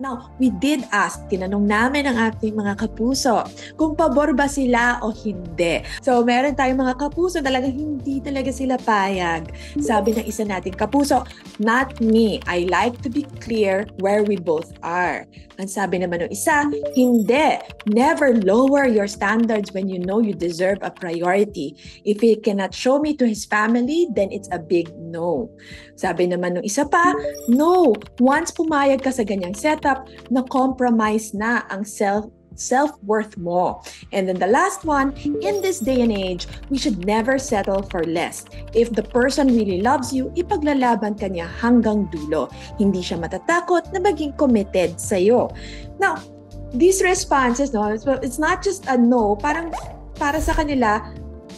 Now, we did ask, tinanong namin ang ating mga kapuso kung pabor ba sila o hindi. So, meron tayong mga kapuso talaga hindi talaga sila payag. Sabi ng isa nating kapuso, not me. I like to be clear where we both are. Ang sabi naman ng isa, hindi. Never lower your standards when you know you deserve a priority. If he cannot show me to his family, then it's a big no. Sabi naman ng isa pa, no. Once pumayag ka sa ganyang setup, na-compromise na ang self-worth mo. And then the last one, in this day and age, we should never settle for less. If the person really loves you, ipaglalaban ka niya hanggang dulo. Hindi siya matatakot na maging committed sa'yo. Now, these responses, no, it's not just a no, parang para sa kanila,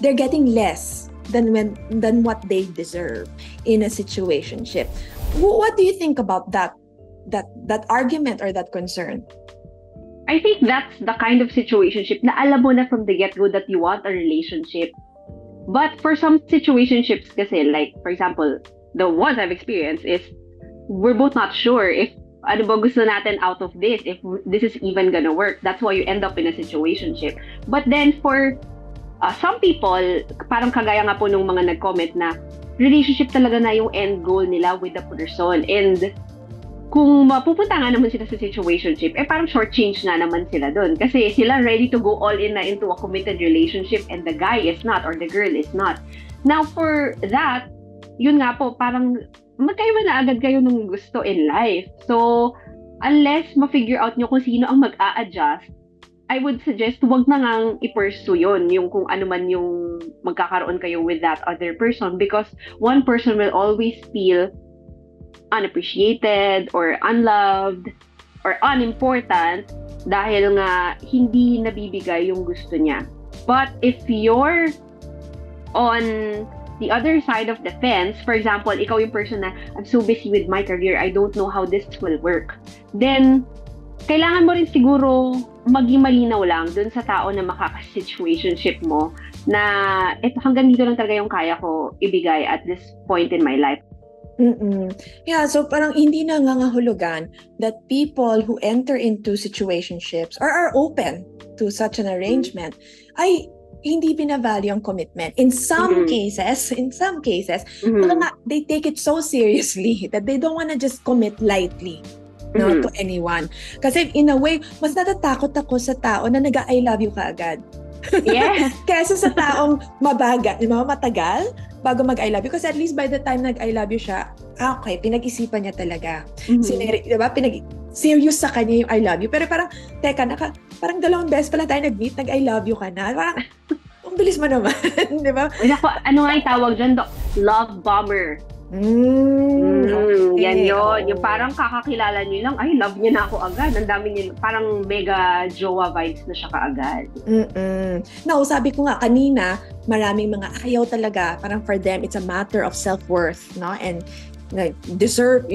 they're getting less than what they deserve in a situationship. What do you think about that argument or that concern? I think that's the kind of situationship na alam mo na from the get-go that you want a relationship. But for some situationships kasi, like, for example, the ones I've experienced is we're both not sure if ano ba gusto natin out of this, if this is even gonna work. That's why you end up in a situationship. But then for some people, parang kagaya nga po nung mga nag-comment na relationship talaga na yung end goal nila with the person. And kung mapupunta nga naman sila sa situationship, parang short-change na naman sila dun. Kasi sila ready to go all in na into a committed relationship and the guy is not or the girl is not. Now for that, yun nga po, parang magkaiba na agad kayo ng gusto in life. So, unless ma-figure out nyo kung sino ang mag-a-adjust, I would suggest wag na ngang i-pursue yun, yung kung ano man yung magkakaroon kayo with that other person, because one person will always feel unappreciated or unloved or unimportant dahil nga hindi nabibigay yung gusto niya. But if you're on the other side of the fence, for example, ikaw yung person na, I'm so busy with my career, I don't know how this will work, then kailangan mo rin siguro maging malinaw lang dun sa tao na makaka-situationship mo na ito, hanggang dito lang talaga yung kaya ko ibigay at this point in my life. Yeah, so parang hindi na ngangahulugan that people who enter into situationships or are open to such an arrangement ay hindi binavalue ang commitment. In some cases, they take it so seriously that they don't want to just commit lightly. No, to anyone. Kasi in a way, mas natatakot ako sa tao na nag-I love you ka agad. Yes. Kesa sa taong mabaga, matagal bago mag-I love you. Kasi at least by the time nag-I love you siya, okay, pinag-isipan niya talaga. Diba? Serious sa kanya yung I love you. Pero parang, teka, parang 2 beses pala tayo nag-meet, nag-I love you ka na. Parang, ang bilis mo naman. Diba? Ano nga yung tawag dyan? Love bomber. Okay, Yan yun. Yung parang kakakilala nyo lang, ay, love niya na ako agad. Ang dami niya, parang mega jowa vibes na siya kaagad. Now, sabi ko nga kanina, maraming mga ayaw talaga. Parang for them, it's a matter of self-worth, no? And deserve,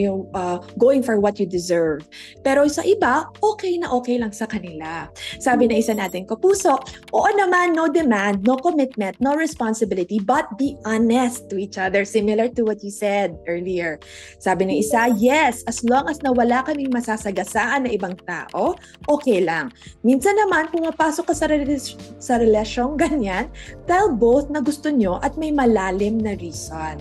going for what you deserve. Pero sa iba, okay lang sa kanila. Sabi na isa natin kapuso, oo naman, no demand, no commitment, no responsibility, but be honest to each other, similar to what you said earlier. Sabi ng isa, yes, as long as na wala kaming masasagasaan na ibang tao, okay lang. Minsan naman, pumapasok ka sa relasyong ganyan, dahil both na gusto nyo at may malalim na reason.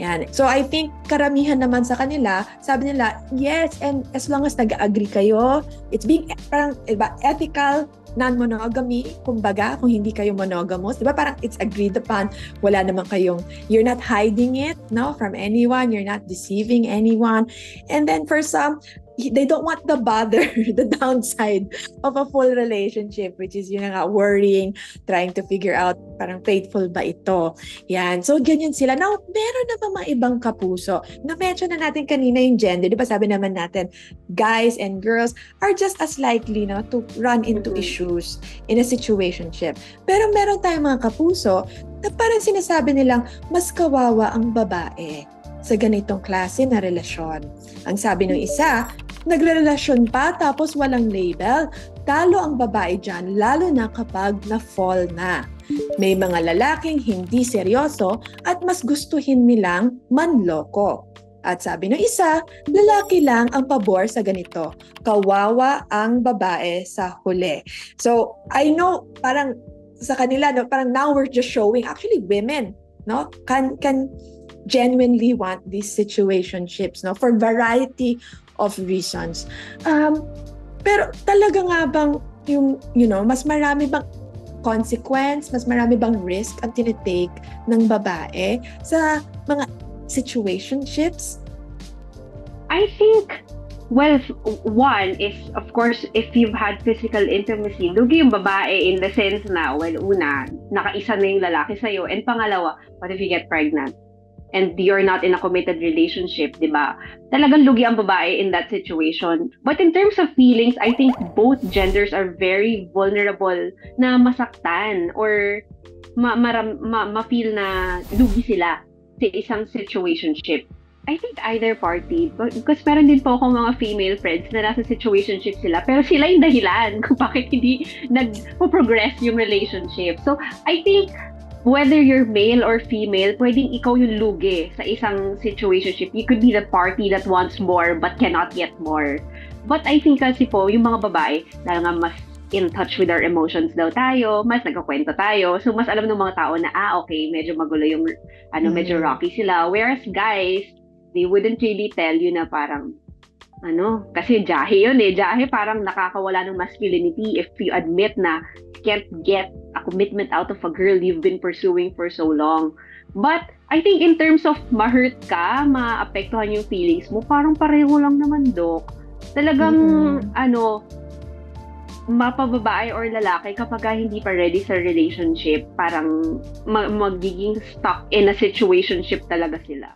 Yan. So I think karamihan naman sa kanila, sabi nila, yes, and as long as nag-agree kayo, it's being parang ethical, non-monogamy, kumbaga, kung hindi kayo monogamous, diba parang it's agreed upon, wala naman kayong, you're not hiding it, no, from anyone, you're not deceiving anyone. And then for some, they don't want the bother, the downside of a full relationship, which is yun nga, worrying, trying to figure out parang faithful ba ito. Yan. So, ganyan sila. Now, meron na ba mga ibang kapuso? Na-mention na natin kanina yung gender. Di ba sabi naman natin, guys and girls are just as likely to run into issues in a situationship. Pero meron tayong mga kapuso na parang sinasabi nilang mas kawawa ang babae sa ganitong klase na relasyon. Ang sabi ng isa, nagrerelasyon pa tapos walang label, talo ang babae dyan, lalo na kapag na-fall na. May mga lalaking hindi seryoso at mas gustuhin nilang manloko. At sabi ng isa, lalaki lang ang pabor sa ganito. Kawawa ang babae sa huli. So, I know parang sa kanila, no, parang now we're just showing actually women, no, can genuinely want these situationships, no, for variety of reasons. Pero talaga nga bang yung, mas marami bang consequence, mas marami bang risk ang tinitake ng babae sa mga situationships? I think, well, one is, of course, if you've had physical intimacy, lugi yung babae in the sense na, well, una, nakaisa na yung lalaki sa'yo. And pangalawa, what if you get pregnant? And you're not in a committed relationship, di ba? Talagang lugi ang babae in that situation. But in terms of feelings, I think both genders are very vulnerable na masaktan or ma-feel na lugi sila sa isang situationship. I think either party, because meron din po akong mga female friends na nasa situationship sila, pero sila yung dahilan kung bakit hindi nag-progress yung relationship. So, I think whether you're male or female, pwedeng ikaw yung lugi sa isang situationship. You could be the party that wants more but cannot get more. But I think kasi po, yung mga babae, dahil nga mas in touch with our emotions daw tayo, mas nagkakwento tayo, so mas alam ng mga tao na, okay, medyo magulo yung, medyo rocky sila. Whereas guys, they wouldn't really tell you na parang, kasi jahe yun eh. Jahe parang nakakawala ng masculinity if you admit na can't get a commitment out of a girl you've been pursuing for so long. But I think in terms of ma-hurt ka, maapektuhan yung feelings mo, parang pareho lang naman, Dok. Talagang, mapababae or lalaki kapag hindi pa ready sa relationship, parang magiging stuck in a situationship talaga sila.